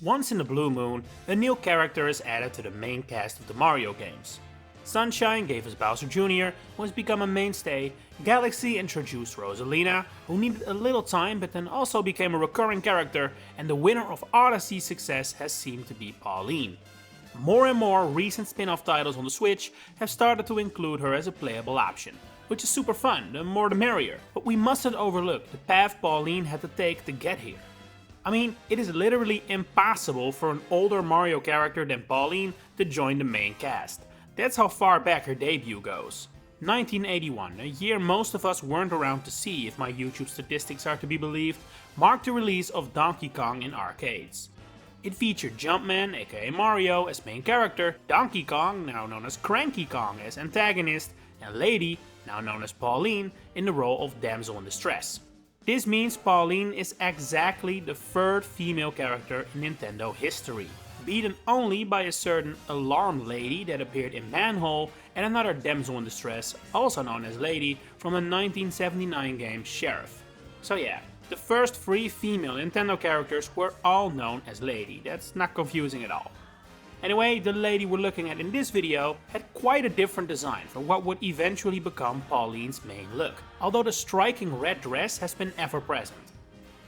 Once in a blue moon, a new character is added to the main cast of the Mario games. Sunshine gave us Bowser Jr., who has become a mainstay. Galaxy introduced Rosalina, who needed a little time but then also became a recurring character, and the winner of Odyssey's success has seemed to be Pauline. More and more recent spin-off titles on the Switch have started to include her as a playable option, which is super fun, the more the merrier, but we mustn't overlook the path Pauline had to take to get here. I mean, it is literally impossible for an older Mario character than Pauline to join the main cast. That's how far back her debut goes. 1981, a year most of us weren't around to see if my YouTube statistics are to be believed, marked the release of Donkey Kong in arcades. It featured Jumpman, aka Mario, as main character, Donkey Kong, now known as Cranky Kong, as antagonist, and Lady, now known as Pauline, in the role of damsel in distress. This means Pauline is exactly the third female character in Nintendo history, beaten only by a certain Alarm Lady that appeared in Manhole and another damsel in distress, also known as Lady, from the 1979 game Sheriff. So yeah, the first 3 female Nintendo characters were all known as Lady, that's not confusing at all. Anyway, the lady we're looking at in this video had quite a different design from what would eventually become Pauline's main look, although the striking red dress has been ever present.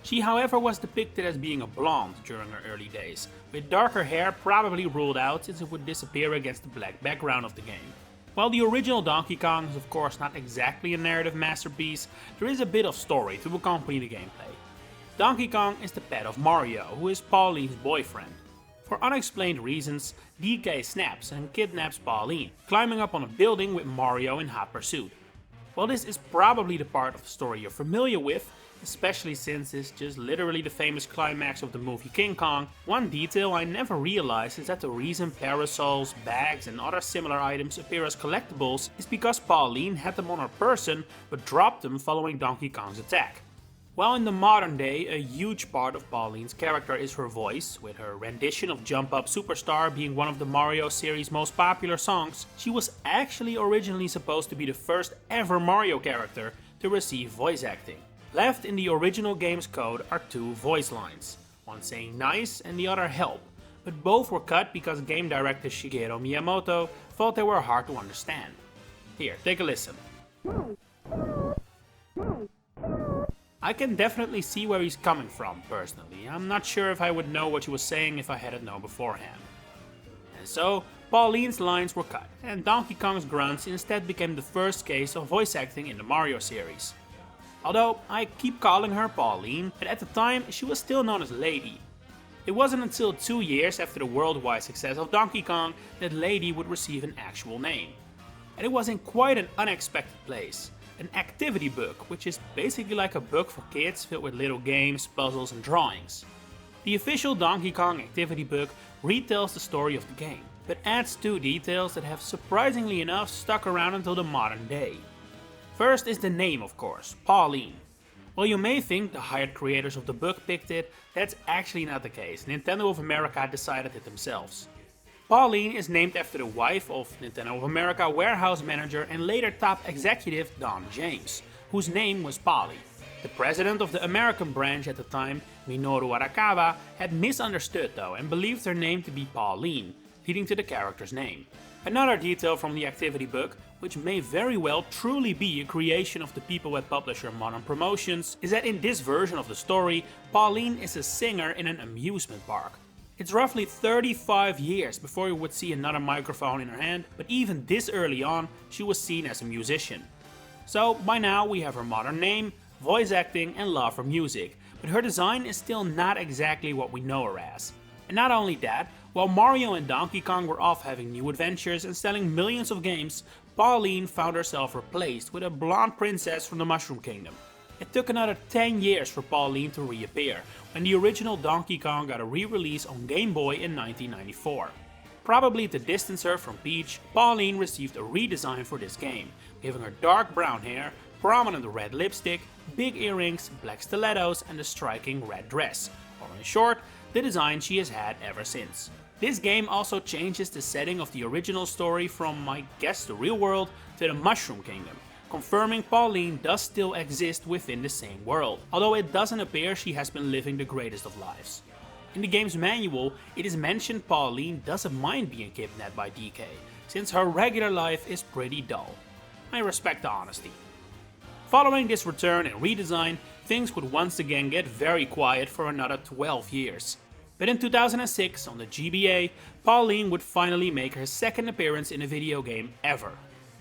She however was depicted as being a blonde during her early days, with darker hair probably ruled out since it would disappear against the black background of the game. While the original Donkey Kong is of course not exactly a narrative masterpiece, there is a bit of story to accompany the gameplay. Donkey Kong is the pet of Mario, who is Pauline's boyfriend. For unexplained reasons, DK snaps and kidnaps Pauline, climbing up on a building with Mario in hot pursuit. While this is probably the part of the story you're familiar with, especially since it's just literally the famous climax of the movie King Kong, one detail I never realized is that the reason parasols, bags and other similar items appear as collectibles is because Pauline had them on her person but dropped them following Donkey Kong's attack. While in the modern day, a huge part of Pauline's character is her voice, with her rendition of Jump Up Superstar being one of the Mario series' most popular songs, she was actually originally supposed to be the first ever Mario character to receive voice acting. Left in the original game's code are 2 voice lines, one saying nice and the other help, but both were cut because game director Shigeru Miyamoto thought they were hard to understand. Here, take a listen. I can definitely see where he's coming from, personally. I'm not sure if I would know what he was saying if I had it known beforehand. And so, Pauline's lines were cut, and Donkey Kong's grunts instead became the first case of voice acting in the Mario series. Although, I keep calling her Pauline, but at the time she was still known as Lady. It wasn't until 2 years after the worldwide success of Donkey Kong that Lady would receive an actual name. And it was in quite an unexpected place. An activity book, which is basically like a book for kids filled with little games, puzzles and drawings. The official Donkey Kong activity book retells the story of the game, but adds 2 details that have surprisingly enough stuck around until the modern day. First is the name, of course, Pauline. While you may think the hired creators of the book picked it, that's actually not the case. Nintendo of America decided it themselves. Pauline is named after the wife of Nintendo of America warehouse manager and later top executive Don James, whose name was Polly. The president of the American branch at the time, Minoru Arakawa, had misunderstood though and believed her name to be Pauline, leading to the character's name. Another detail from the activity book, which may very well truly be a creation of the people at publisher Modern Promotions, is that in this version of the story, Pauline is a singer in an amusement park. It's roughly 35 years before you would see another microphone in her hand, but even this early on, she was seen as a musician. So by now we have her modern name, voice acting and love for music, but her design is still not exactly what we know her as. And not only that, while Mario and Donkey Kong were off having new adventures and selling millions of games, Pauline found herself replaced with a blonde princess from the Mushroom Kingdom. It took another 10 years for Pauline to reappear, when the original Donkey Kong got a re-release on Game Boy in 1994. Probably to distance her from Peach, Pauline received a redesign for this game, giving her dark brown hair, prominent red lipstick, big earrings, black stilettos and a striking red dress, or in short, the design she has had ever since. This game also changes the setting of the original story from, I guess, the real world to the Mushroom Kingdom, confirming Pauline does still exist within the same world, although it doesn't appear she has been living the greatest of lives. In the game's manual, it is mentioned Pauline doesn't mind being kidnapped by DK, since her regular life is pretty dull. I respect the honesty. Following this return and redesign, things would once again get very quiet for another 12 years. But in 2006, on the GBA, Pauline would finally make her second appearance in a video game ever.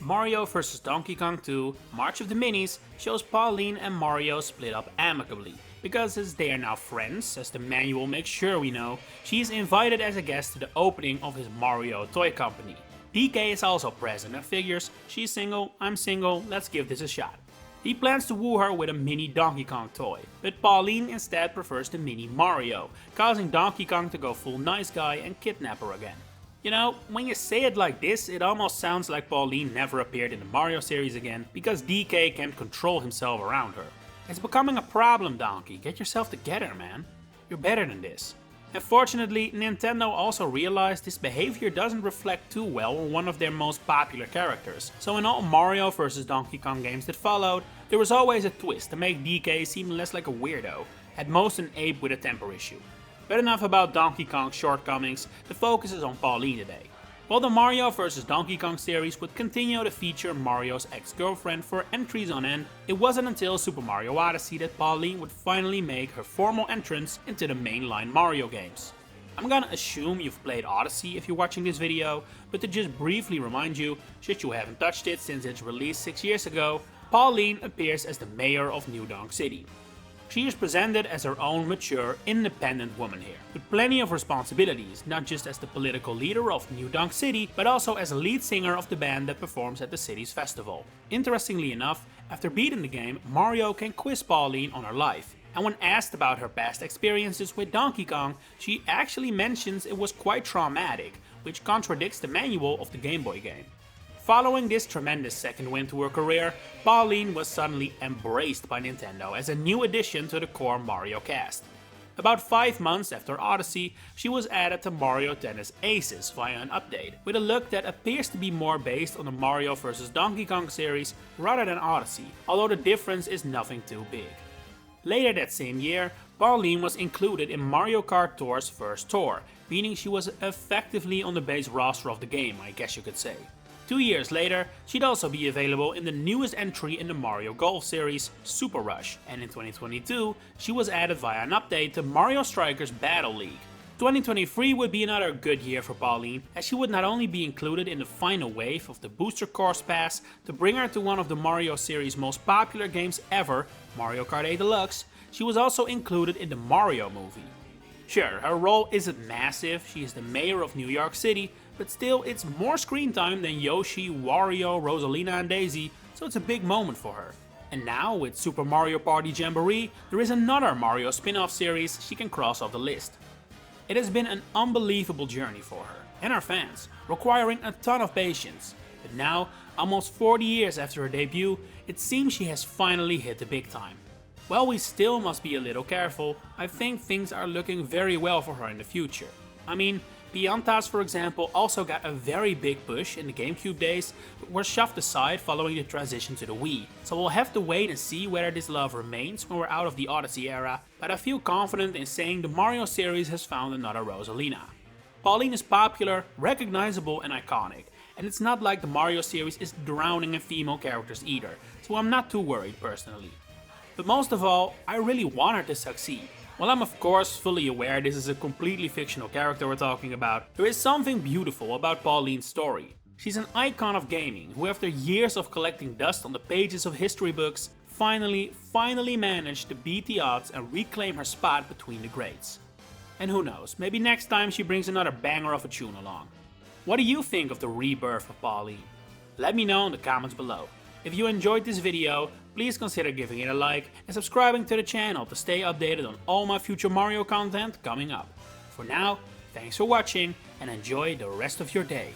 Mario vs. Donkey Kong 2 March of the Minis shows Pauline and Mario split up amicably, because as they are now friends, as the manual makes sure we know, she is invited as a guest to the opening of his Mario toy company. DK is also present and figures, she's single, I'm single, let's give this a shot. He plans to woo her with a mini Donkey Kong toy, but Pauline instead prefers the mini Mario, causing Donkey Kong to go full nice guy and kidnap her again. You know, when you say it like this, it almost sounds like Pauline never appeared in the Mario series again because DK can't control himself around her. It's becoming a problem, Donkey. Get yourself together, man. You're better than this. Unfortunately, Nintendo also realized this behavior doesn't reflect too well on one of their most popular characters, so in all Mario vs. Donkey Kong games that followed, there was always a twist to make DK seem less like a weirdo, at most an ape with a temper issue. But enough about Donkey Kong's shortcomings, the focus is on Pauline today. While the Mario vs. Donkey Kong series would continue to feature Mario's ex-girlfriend for entries on end, it wasn't until Super Mario Odyssey that Pauline would finally make her formal entrance into the mainline Mario games. I'm gonna assume you've played Odyssey if you're watching this video, but to just briefly remind you, should you haven't touched it since its release 6 years ago, Pauline appears as the mayor of New Donk City. She is presented as her own mature, independent woman here, with plenty of responsibilities, not just as the political leader of New Donk City, but also as a lead singer of the band that performs at the city's festival. Interestingly enough, after beating the game, Mario can quiz Pauline on her life, and when asked about her past experiences with Donkey Kong, she actually mentions it was quite traumatic, which contradicts the manual of the Game Boy game. Following this tremendous second win to her career, Pauline was suddenly embraced by Nintendo as a new addition to the core Mario cast. About 5 months after Odyssey, she was added to Mario Tennis Aces via an update, with a look that appears to be more based on the Mario vs. Donkey Kong series rather than Odyssey, although the difference is nothing too big. Later that same year, Pauline was included in Mario Kart Tour's first tour, meaning she was effectively on the base roster of the game, I guess you could say. 2 years later, she'd also be available in the newest entry in the Mario Golf series, Super Rush, and in 2022, she was added via an update to Mario Strikers Battle League. 2023 would be another good year for Pauline, as she would not only be included in the final wave of the Booster Course Pass to bring her to one of the Mario series' most popular games ever, Mario Kart 8 Deluxe, she was also included in the Mario movie. Sure, her role isn't massive, she is the mayor of New York City, but still it's more screen time than Yoshi, Wario, Rosalina and Daisy, so it's a big moment for her. And now, with Super Mario Party Jamboree, there is another Mario spin-off series she can cross off the list. It has been an unbelievable journey for her, and her fans, requiring a ton of patience. But now, almost 40 years after her debut, it seems she has finally hit the big time. While we still must be a little careful, I think things are looking very well for her in the future. I mean, Piantas, for example, also got a very big push in the GameCube days, but were shoved aside following the transition to the Wii. So we'll have to wait and see whether this love remains when we're out of the Odyssey era, but I feel confident in saying the Mario series has found another Rosalina. Pauline is popular, recognizable and iconic, and it's not like the Mario series is drowning in female characters either, so I'm not too worried personally. But most of all, I really want her to succeed. While I'm of course fully aware this is a completely fictional character we're talking about, there is something beautiful about Pauline's story. She's an icon of gaming who, after years of collecting dust on the pages of history books, finally managed to beat the odds and reclaim her spot between the greats. And who knows, maybe next time she brings another banger of a tune along. What do you think of the rebirth of Pauline? Let me know in the comments below. If you enjoyed this video, please consider giving it a like and subscribing to the channel to stay updated on all my future Mario content coming up. For now, thanks for watching and enjoy the rest of your day.